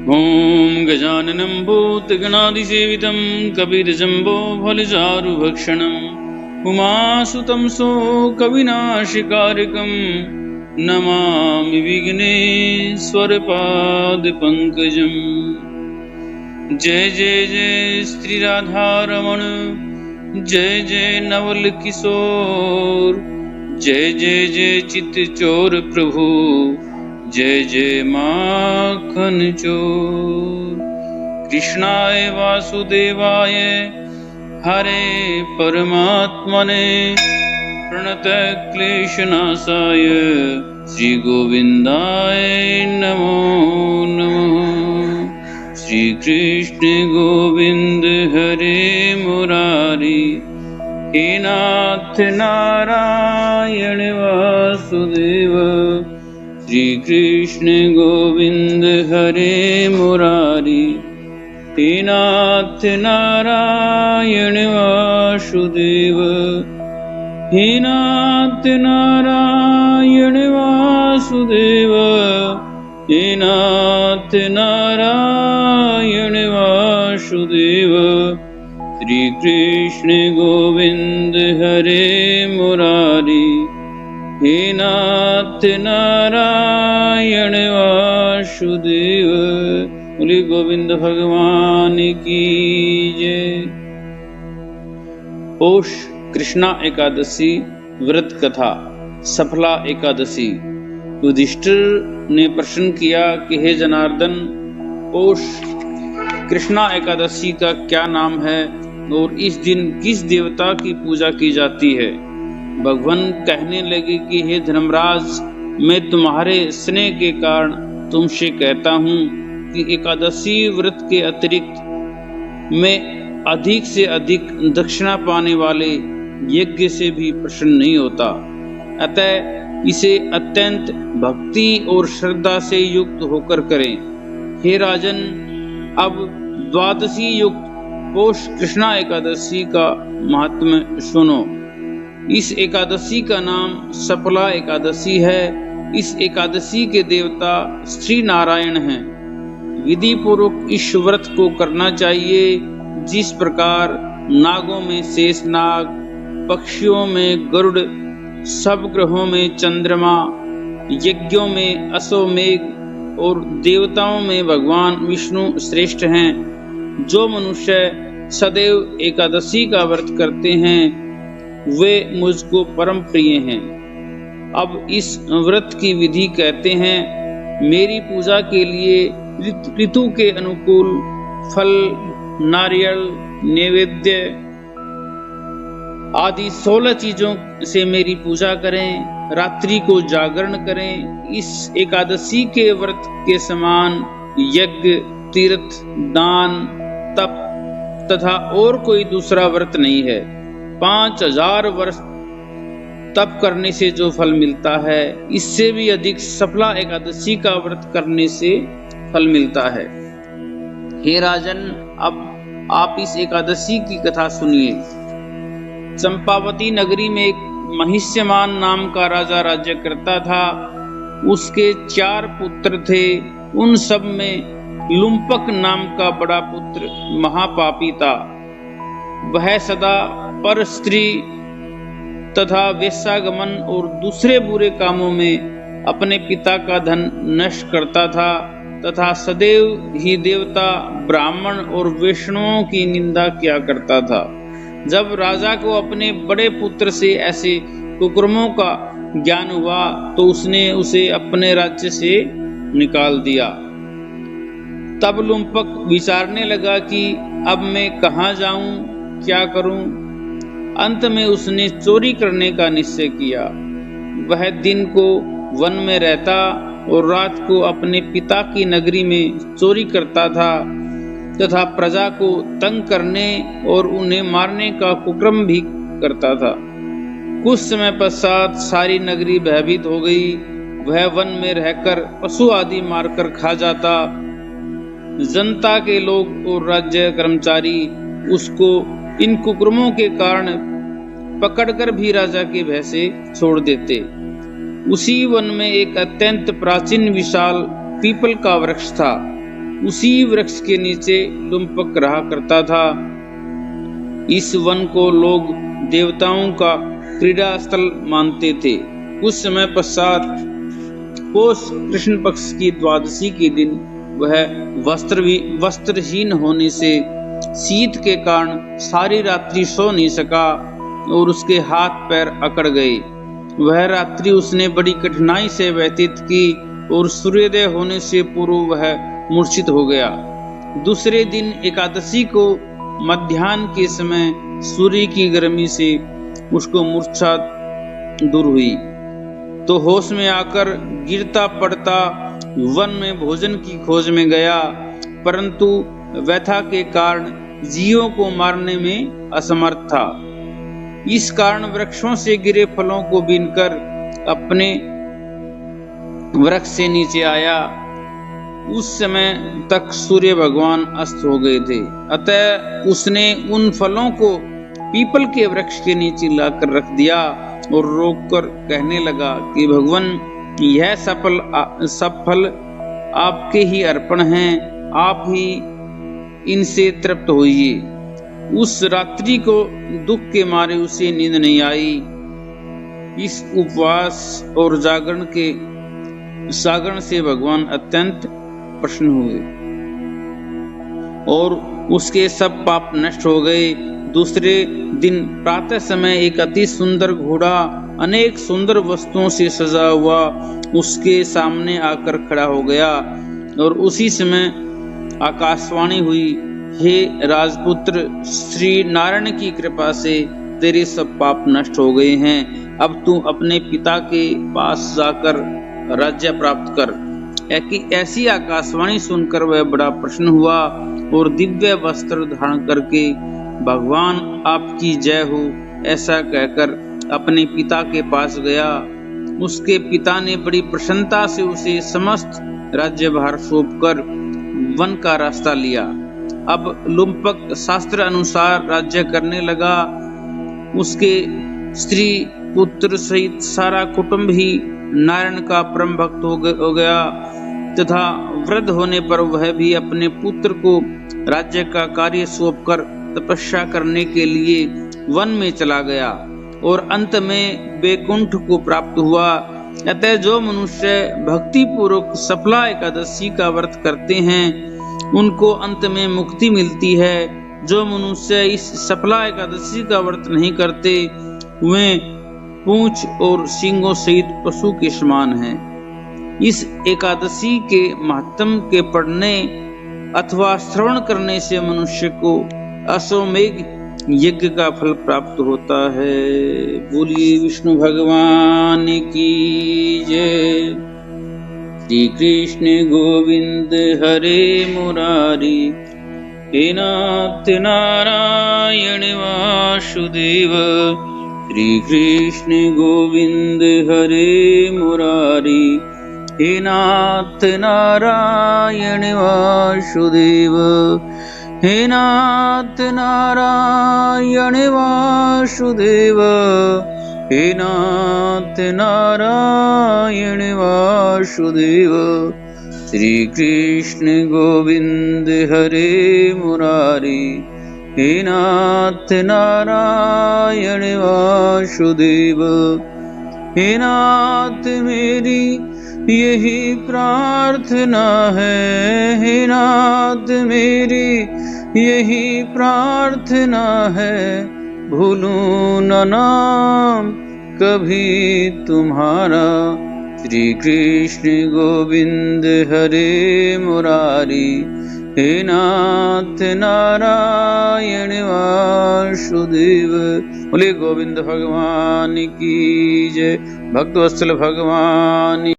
ॐ गजाननं भूतगणाधिसेवितं कपितजम्बो फलचारुभक्षणम् उमासुतं कविनाशकारिकं नमामि विघ्नेश्वरपादपङ्कजम्। जय जय जय श्री राधारमण, जय जय नवल किशोर, जय जय जय चित्तचोर प्रभु, जय जय माखन चोर। कृष्णाय वासुदेवाय हरे परमात्मने प्रणत क्लेशनाशाय श्री गोविंदाय नमो नमः। श्री कृष्ण गोविंद हरे मुरारी, हे नाथ नारायण वासुदेव। श्री कृष्ण गोविंद हरे मुरारी, हे नाथ नारायण वासुदेव। हे नाथ नारायण वासुदेव, हे नाथ नारायण वासुदेव। श्री कृष्ण गोविंद हरे मुरारी, हे नाथ नारायण वासुदेव। बोले गोविंद भगवान की जय। पौष कृष्णा एकादशी व्रत कथा। सफला एकादशी। युधिष्ठिर ने प्रश्न किया कि हे जनार्दन, पौष कृष्णा एकादशी का क्या नाम है और इस दिन किस देवता की पूजा की जाती है? भगवान कहने लगे कि हे धर्मराज, मैं तुम्हारे स्नेह के कारण तुमसे कहता हूँ कि एकादशी व्रत के अतिरिक्त मैं अधिक से अधिक दक्षिणा पाने वाले यज्ञ से भी प्रसन्न नहीं होता। अतः इसे अत्यंत भक्ति और श्रद्धा से युक्त होकर करें। हे राजन, अब द्वादशी युक्त पौष कृष्णा एकादशी का महात्म्य सुनो। इस एकादशी का नाम सफला एकादशी है। इस एकादशी के देवता श्री नारायण हैं। विधि पूर्वक इस व्रत को करना चाहिए। जिस प्रकार नागों में शेषनाग, पक्षियों में गरुड़, सब ग्रहों में चंद्रमा, यज्ञों में अश्वमेघ और देवताओं में भगवान विष्णु श्रेष्ठ हैं, जो मनुष्य सदैव एकादशी का व्रत करते हैं वे मुझको परम प्रिय हैं। अब इस व्रत की विधि कहते हैं। मेरी पूजा के लिए ऋतु के अनुकूल फल, नारियल, नैवेद्य आदि 16 चीजों से मेरी पूजा करें। रात्रि को जागरण करें। इस एकादशी के व्रत के समान यज्ञ, तीर्थ, दान, तप तथा और कोई दूसरा व्रत नहीं है। 5000 वर्ष तप करने से जो फल मिलता है, इससे भी अधिक सफला एकादशी का व्रत करने से फल मिलता है। हे राजन, अब आप इस एकादशी की कथा सुनिए। चंपावती नगरी में एक महिष्यमान नाम का राजा राज्य करता था। उसके 4 पुत्र थे। उन सब में लुम्पक नाम का बड़ा पुत्र महापापी था। वह सदा पर स्त्री तथा वेश्यागमन और दूसरे बुरे कामों में अपने पिता का धन नष्ट करता था तथा सदैव ही देवता, ब्राह्मण और वैष्णवों की निंदा किया करता था। जब राजा को अपने बड़े पुत्र से ऐसे कुकर्मों का ज्ञान हुआ तो उसने उसे अपने राज्य से निकाल दिया। तब लुम्पक विचारने लगा कि अब मैं कहाँ जाऊं, क्या करूं। अंत में उसने चोरी करने का निश्चय किया। वह दिन को वन में रहता और रात को अपने पिता की नगरी में चोरी करता था तथा प्रजा को तंग करने और उन्हें मारने का कुकर्म भी करता था। कुछ समय पश्चात सारी नगरी भयभीत हो गई। वह वन में रहकर पशु आदि मारकर खा जाता। जनता के लोग और राज्य कर्मचारी उसको इन कुकर्मों के कारण पकड़कर भी राजा के भय से छोड़ देते। उसी वन में एक अत्यंत प्राचीन विशाल पीपल का वृक्ष था। उसी वृक्ष के नीचे लुम्पक रहा करता था। इस वन को लोग देवताओं का क्रीड़ा स्थल मानते थे। कुछ समय पश्चात पौष कृष्ण पक्ष की द्वादशी के दिन वह वस्त्रहीन होने से शीत के कारण सारी रात्रि सो नहीं सका और उसके हाथ पैर अकड़ गए। वह रात्रि उसने बड़ी कठिनाई से व्यतीत की और सूर्योदय होने से पूर्व वह मूर्छित हो गया। दूसरे दिन एकादशी को मध्याह्न के समय सूर्य की गर्मी से उसको मूर्छा दूर हुई तो होश में आकर गिरता पड़ता वन में भोजन की खोज में गया, परंतु व्यथा के कारण जीवों को मारने में असमर्थ था। इस कारण वृक्षों से गिरे फलों को बीनकर अपने वृक्ष से नीचे आया। उस समय तक सूर्य भगवान अस्त हो गए थे, अतः उसने उन फलों को पीपल के वृक्ष के नीचे लाकर रख दिया और रोककर कहने लगा कि भगवान, यह सब फल आपके ही अर्पण हैं, आप ही इनसे तृप्त होइए। उस रात्रि को दुख के मारे उसे नींद नहीं आई। इस उपवास और जागरण से भगवान अत्यंत प्रसन्न हुए और उसके सब पाप नष्ट हो गए। दूसरे दिन प्रातः समय एक अति सुंदर घोड़ा अनेक सुंदर वस्तुओं से सजा हुआ उसके सामने आकर खड़ा हो गया और उसी समय आकाशवाणी हुई, हे राजपुत्र, श्री नारायण की कृपा से तेरे सब पाप नष्ट हो गए हैं। अब तू अपने पिता के पास जाकर राज्य प्राप्त कर। ऐसी आकाशवाणी सुनकर वह बड़ा प्रसन्न हुआ और दिव्य वस्त्र धारण करके भगवान आपकी जय हो ऐसा कहकर अपने पिता के पास गया। उसके पिता ने बड़ी प्रसन्नता से उसे समस्त राज्यभार सौंपकर वन का रास्ता लिया। अब लुम्पक शास्त्र अनुसार राज्य करने लगा। उसके स्त्री पुत्र सहित सारा कुटुंब ही नारायण का परम भक्त हो गया तथा वृद्ध होने पर वह भी अपने पुत्र को राज्य का कार्य सौंपकर तपस्या करने के लिए वन में चला गया और अंत में वैकुंठ को प्राप्त हुआ। अतः जो मनुष्य भक्ति पूर्वक सफला एकादशी का व्रत करते हैं उनको अंत में मुक्ति मिलती है। जो मनुष्य इस सफला एकादशी का व्रत नहीं करते वे पूंछ और सींगों सहित पशु के समान हैं। इस एकादशी के महत्व के पढ़ने अथवा श्रवण करने से मनुष्य को अश्वमेध यज्ञ का फल प्राप्त होता है। बोलिए विष्णु भगवान की जय। श्री कृष्ण गोविंद हरे मुरारी, हे नाथ नारायण वासुदेव। श्री कृष्ण गोविंद हरे मुरारी, हे नाथ नारायण वासुदेव। हे नाथ नारायण वासुदेव, हे नाथ नारायण वासुदेव। श्री कृष्ण गोविंद हरे मुरारी, हे नाथ नारायण वासुदेव। हे नाथ मेरी यही प्रार्थना है, हे नाथ मेरी यही प्रार्थना है, भूलूं न नाम कभी तुम्हारा। श्री कृष्ण गोविंद हरे मुरारी, हे नाथ नारायण वासुदेव। बोले गोविंद भगवान की जय। भक्तवत्सल भगवान